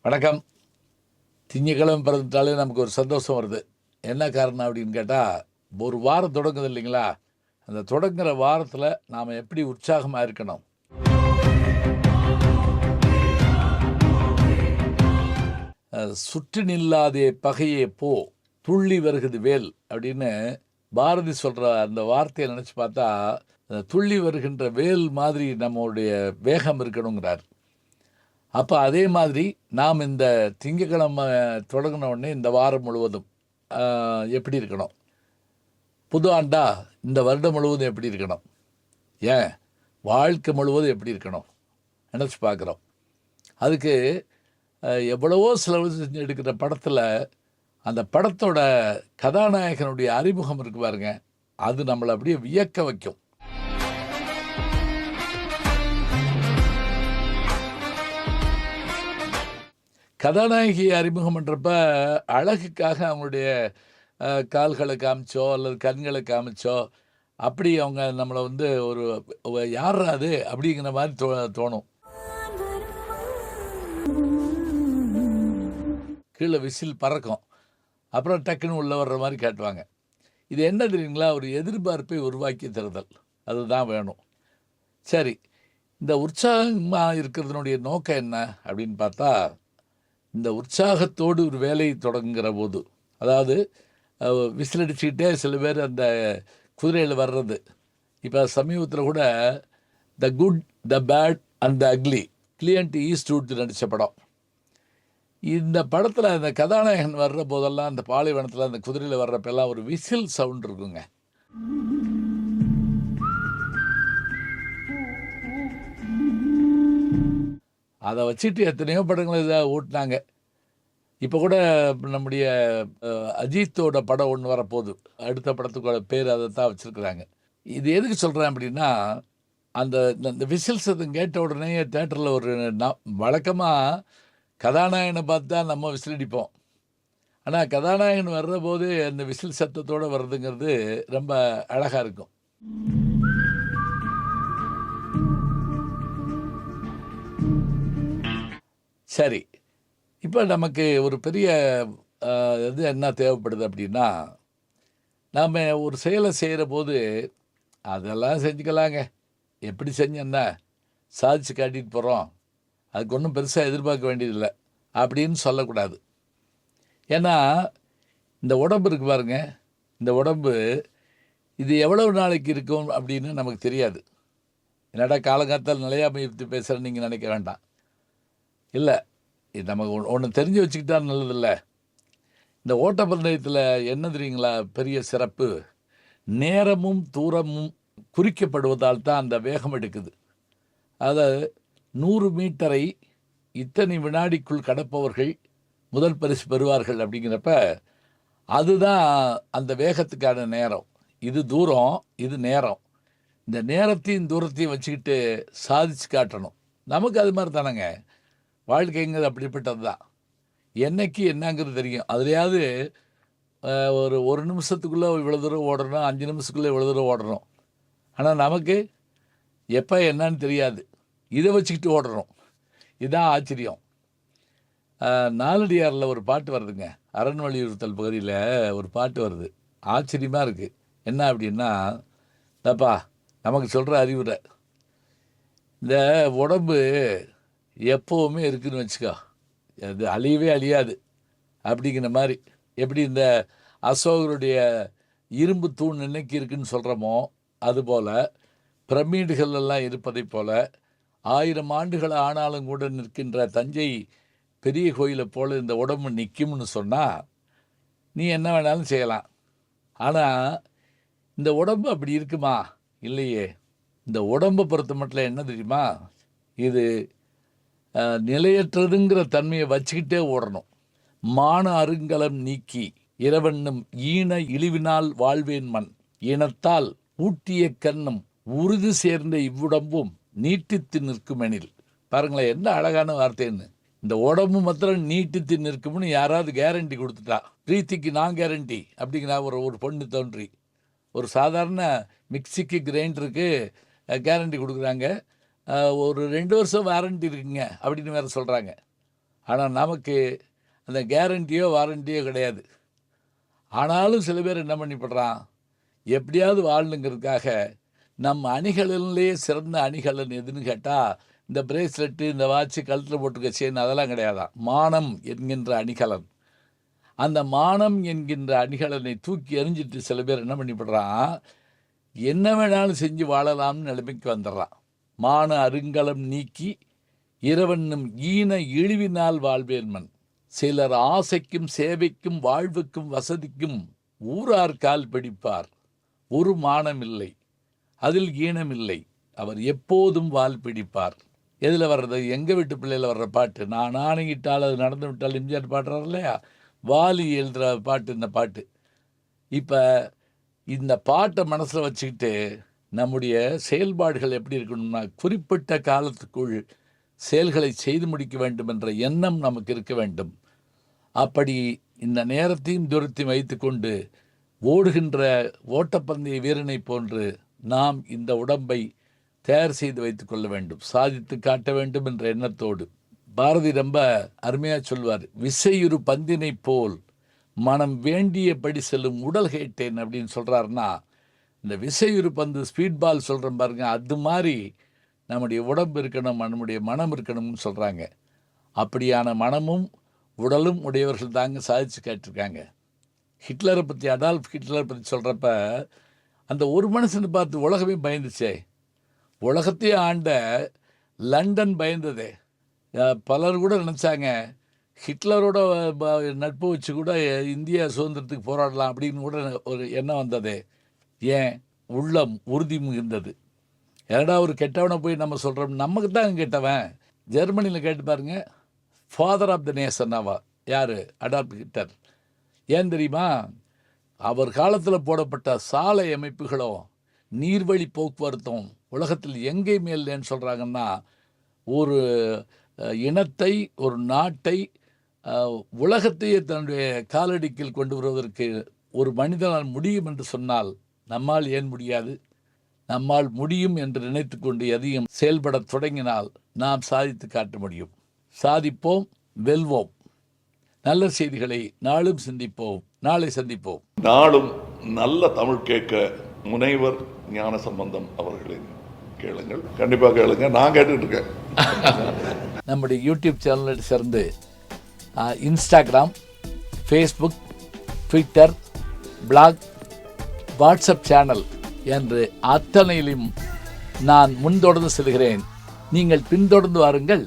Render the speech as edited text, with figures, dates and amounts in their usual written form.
வணக்கம். திங்கக்கிழமை பிறந்துட்டாலே நமக்கு ஒரு சந்தோஷம் வருது. என்ன காரணம் அப்படின்னு கேட்டால், ஒரு வாரம் தொடங்குது இல்லைங்களா? அந்த தொடங்குற வாரத்தில் நாம் எப்படி உற்சாகமாக இருக்கணும்? சுற்றி நில்லாதே பகையே போ, துள்ளி வருகுது வேல் அப்படின்னு பாரதி சொல்கிற அந்த வார்த்தையை நினச்சி பார்த்தா, துள்ளி வருகின்ற வேல் மாதிரி நம்மளுடைய வேகம் இருக்கணுங்கிறார். அப்போ அதே மாதிரி நாம் இந்த திங்கக்கிழமை தொடங்கின உடனே இந்த வாரம் முழுவதும் எப்படி இருக்கணும்? புது ஆண்டா இந்த வருடம் முழுவதும் எப்படி இருக்கணும்? ஏன் வாழ்க்கை முழுவதும் எப்படி இருக்கணும் நினச்சி பார்க்குறோம். அதுக்கு எவ்வளவோ செலவு செஞ்சு எடுக்கிற படத்தில் அந்த படத்தோட கதாநாயகனுடைய அறிமுகம் இருக்கு பாருங்க, அது நம்மளை அப்படியே வியக்க வைக்கும். கதாநாயகி அறிமுகம் பண்ணுறப்ப அழகுக்காக அவங்களுடைய கால்களை காமிச்சோ அல்லது கண்களை காமிச்சோ அப்படி அவங்க நம்மளை வந்து ஒரு யார் அது அப்படிங்கிற மாதிரி தோணும். கீழே விசில் பறக்கும், அப்புறம் டக்குன்னு உள்ள வர்ற மாதிரி காட்டுவாங்க. இது என்ன தெரியுங்களா? ஒரு எதிர்பார்ப்பை உருவாக்கி தருதல், அதுதான் வேணும். சரி, இந்த உற்சாகமாக இருக்கிறதுனுடைய நோக்கம் என்ன அப்படின்னு பார்த்தா, இந்த உற்சாகத்தோடு ஒரு வேலையை தொடங்குகிற போது, அதாவது விசில் அடிச்சுக்கிட்டே சில பேர் அந்த குதிரையில் வர்றது. இப்போ சமீபத்தில் கூட the good, the bad and the ugly, Clint Eastwood நடித்த படம். இந்த படத்தில் அந்த கதாநாயகன் வர்ற போதெல்லாம் அந்த பாலைவனத்தில் அந்த குதிரையில் வர்றப்பெல்லாம் ஒரு விசில் சவுண்ட் இருக்குங்க. அதை வச்சுட்டு எத்தனையோ படங்களை இதை ஓட்டினாங்க. இப்போ கூட நம்முடைய அஜித்தோட படம் ஒன்று வரப்போகுது. அடுத்த படத்துக்கோட பேர் அதை தான் வச்சுருக்குறாங்க. இது எதுக்கு சொல்கிறேன் அப்படின்னா, அந்த விசில் சத்தம் கேட்ட உடனே தேட்டரில் ஒரு வழக்கமாக கதாநாயகனை பார்த்து தான் நம்ம விசில் அடிப்போம். ஆனால் கதாநாயகன் வர்ற போது அந்த விசில் சத்தத்தோடு வர்றதுங்கிறது ரொம்ப அழகாக இருக்கும். சரி, இப்போ நமக்கு ஒரு பெரிய இது என்ன தேவைப்படுது அப்படின்னா, நாம் ஒரு செயலை செய்கிற போது அதெல்லாம் செஞ்சுக்கலாங்க, எப்படி செஞ்சேன்னா சாதிச்சு காட்டிட்டு போகிறோம், அதுக்கு ஒன்றும் பெருசாக எதிர்பார்க்க வேண்டியதில்லை அப்படின்னு சொல்லக்கூடாது. ஏன்னா இந்த உடம்பு இருக்கு பாருங்க, இந்த உடம்பு இது எவ்வளவு நாளைக்கு இருக்கும் அப்படின்னு நமக்கு தெரியாது. என்னடா காலங்காலத்தால் நிலையாமை பேசுகிறேன்னு நீங்கள் நினைக்க வேண்டாம். இல்லை, இது நமக்கு ஒன்று தெரிஞ்சு வச்சுக்கிட்டா நல்லதில்ல. இந்த ஓட்டப்பந்தயத்தில் என்ன தெரியுங்களா பெரிய சிறப்பு? நேரமும் தூரமும் குறிக்கப்படுவதால் தான் அந்த வேகம் எடுக்குது. அதாவது 100 மீட்டரை இத்தனை வினாடிக்குள் கடப்பவர்கள் முதல் பரிசு பெறுவார்கள் அப்படிங்கிறப்ப அதுதான் அந்த வேகத்துக்கான நேரம். இது தூரம், இது நேரம். இந்த நேரத்தையும் தூரத்தையும் வச்சுக்கிட்டு சாதிச்சு காட்டணும். நமக்கு அது மாதிரி தானேங்க வாழ்க்கைங்கிறது, அப்படிப்பட்டது தான். என்னைக்கு என்னங்கிறது தெரியும். அதுலையாவது ஒரு நிமிஷத்துக்குள்ளே இவ்வளோ தூரம் ஓடணும், 5 நிமிஷத்துக்குள்ளே இவ்வளோ தூரம் ஓடணும். ஆனால் நமக்கு எப்போ என்னன்னு தெரியாது, இதை வச்சுக்கிட்டு ஓடுறோம். இதுதான் ஆச்சரியம். நாலடியாரில் ஒரு பாட்டு வருதுங்க, அரண் வலியுறுத்தல் பகுதியில் ஒரு பாட்டு வருது, ஆச்சரியமாக இருக்குது. என்ன அப்படின்னா, தப்பா நமக்கு சொல்கிற அறிவுரை, இந்த உடம்பு எப்போவுமே இருக்குதுன்னு வச்சுக்கோ, அது அழியவே அழியாது அப்படிங்கிற மாதிரி. எப்படி இந்த அசோகருடைய இரும்பு தூண் இன்னைக்கு இருக்குதுன்னு சொல்கிறோமோ, அதுபோல் பிரமிடுகள் எல்லாம் இருப்பதை போல் 1000 ஆண்டுகள் ஆனாலும் கூட நிற்கின்ற தஞ்சை பெரிய கோயிலை போல் இந்த உடம்பு நிற்கும்னு சொன்னால் நீ என்ன வேணாலும் செய்யலாம். ஆனால் இந்த உடம்பு அப்படி இருக்குமா? இல்லையே. இந்த உடம்பை பொறுத்த மட்டும் என்ன தெரியுமா, இது நிலையற்றதுங்கிற தன்மையை வச்சுக்கிட்டே ஓடணும். மான அருங்கலம் நீக்கி இரவண்ணும் ஈன இழிவினால் வாழ்வேன் மண், இனத்தால் ஊட்டிய கண்ணும் உறுதி சேர்ந்த இவ்வுடம்பும் நீட்டித்து நிற்குமெனில். பாருங்களேன் என்ன அழகான வார்த்தைன்னு. இந்த உடம்பு மாத்திரம் நீட்டித்து நிற்கும்னு யாராவது கேரண்டி கொடுத்துட்டா, பிரீத்திக்கு நான் கேரண்டி அப்படிங்கிற ஒரு பொண்ணு தோன்றி ஒரு சாதாரண மிக்சிக்கு கிரைண்டருக்கு கேரண்டி கொடுக்குறாங்க. ஒரு 2 வருஷம் வாரண்டி இருக்குங்க அப்படின்னு வேறு சொல்கிறாங்க. ஆனால் நமக்கு அந்த கேரண்டியோ வாரண்டியோ கிடையாது. ஆனாலும் சில பேர் என்ன பண்ணிப்படுறான், எப்படியாவது வாழணுங்கிறதுக்காக நம்ம அணிகளிலேயே சிறந்த அணிகலன் எதுன்னு கேட்டால் இந்த பிரேஸ்லெட்டு, இந்த வாட்சு, கழுத்தில் போட்டிருக்க செயின் அதெல்லாம் கிடையாதான். மானம் என்கின்ற அணிகலன். அந்த மானம் என்கின்ற அணிகலனை தூக்கி எறிஞ்சிட்டு சில பேர் என்ன பண்ணிவிடுறான், என்ன வேணாலும் செஞ்சு வாழலாம்னு நிலைமைக்கு வந்துடுறான். மான அருங்கலம் நீக்கி இரவன்னும் ஈன இழிவினால் வாழ்வேன்மன். சிலர் ஆசைக்கும் சேவைக்கும் வாழ்வுக்கும் வசதிக்கும் ஊரார் கால் பிடிப்பார். ஒரு மானம் இல்லை, அதில் ஈனமில்லை, அவர் எப்போதும் வால் பிடிப்பார். எதில் வர்றது? எங்கள் வீட்டு பிள்ளையில் வர்ற பாட்டு. நான் ஆணையிட்டால் அது நடந்து விட்டால் எம்ஜிஆர் பாடுறார் இல்லையா, வாலி எழுதுகிற பாட்டு இந்த பாட்டு. இப்போ இந்த பாட்டை மனசில் வச்சுக்கிட்டு நம்முடைய செயல்பாடுகள் எப்படி இருக்கணும்னா, குறிப்பிட்ட காலத்துக்குள் செயல்களை செய்து முடிக்க வேண்டும் என்ற எண்ணம் நமக்கு இருக்க வேண்டும். அப்படி இந்த நேரத்தையும் தூரத்தையும் வைத்து கொண்டு ஓடுகின்ற ஓட்டப்பந்தய வீரனை போன்று நாம் இந்த உடம்பை தயார் செய்து வைத்து கொள்ள வேண்டும், சாதித்து காட்ட வேண்டும் என்ற எண்ணத்தோடு. பாரதி ரொம்ப அருமையாக சொல்வார், விசையுறு பந்தினை போல் மனம் வேண்டியபடி செல்லும் உடல் கேட்டேன் அப்படின்னு சொல்கிறாருன்னா, இந்த விசையுறு பந்து ஸ்பீட் பால் சொல்கிறோம் பாருங்க, அது மாதிரி நம்முடைய உடம்பு இருக்கணும், நம்முடைய மனம் இருக்கணும்னு சொல்கிறாங்க. அப்படியான மனமும் உடலும் உடையவர்கள் தாங்க சாதித்து காட்டியிருக்காங்க. ஹிட்லரை பற்றி, அடால்ஃப் ஹிட்லரை பற்றி சொல்கிறப்ப அந்த ஒரு மனுஷனை பார்த்து உலகமே பயந்துச்சே. உலகத்தையே ஆண்ட லண்டன் பயந்ததே. பலர் கூட நினச்சாங்க ஹிட்லரோட நட்பு வச்சு கூட இந்தியா சுதந்திரத்துக்கு போராடலாம் அப்படின்னு கூட ஒரு எண்ணம் வந்ததே. ஏன்? உள்ளம் உறுதி மிகுந்தது. ஏடா ஒரு கெட்டவனை போய் நம்ம சொல்கிறோம், நமக்கு தான் கெட்டவன். ஜெர்மனியில் கேட்டு பாருங்க, ஃபாதர் ஆஃப் த நேஷன் ஆவா யார்? Adolf Hitler. ஏன் தெரியுமா? அவர் காலத்தில் போடப்பட்ட சாலை அமைப்புகளும் நீர்வழி போக்குவரத்தும் உலகத்தில் எங்கேயுமே இல்லைன்னு சொல்கிறாங்கன்னா, ஒரு இனத்தை, ஒரு நாட்டை, உலகத்தையே தன்னுடைய காலடிக்கில் கொண்டு வருவதற்கு ஒரு மனிதனால் முடியும் என்று சொன்னால் நம்மால் ஏன் முடியாது? நம்மால் முடியும் என்று நினைத்து கொண்டு எதையும் செயல்பட தொடங்கினால் நாம் சாதித்து காட்ட முடியும். சாதிப்போம், வெல்வோம். நல்ல செய்திகளை நாளும் சிந்திப்போம். நாளை சந்திப்போம். நாளும் நல்ல தமிழ் கேட்க முனைவர் ஞானசம்பந்தம் அவர்களின் கேளுங்கள். கண்டிப்பாக கேளுங்க. நான் கேட்டுட்டு இருக்கேன். நம்முடைய யூடியூப் சேனலை சேர்ந்து Instagram, Facebook, Twitter, blog, WhatsApp channel என்று அத்தனையிலும் நான் முன்தொடர்ந்து செல்கிறேன். நீங்கள் பின்தொடர்ந்து வாருங்கள்.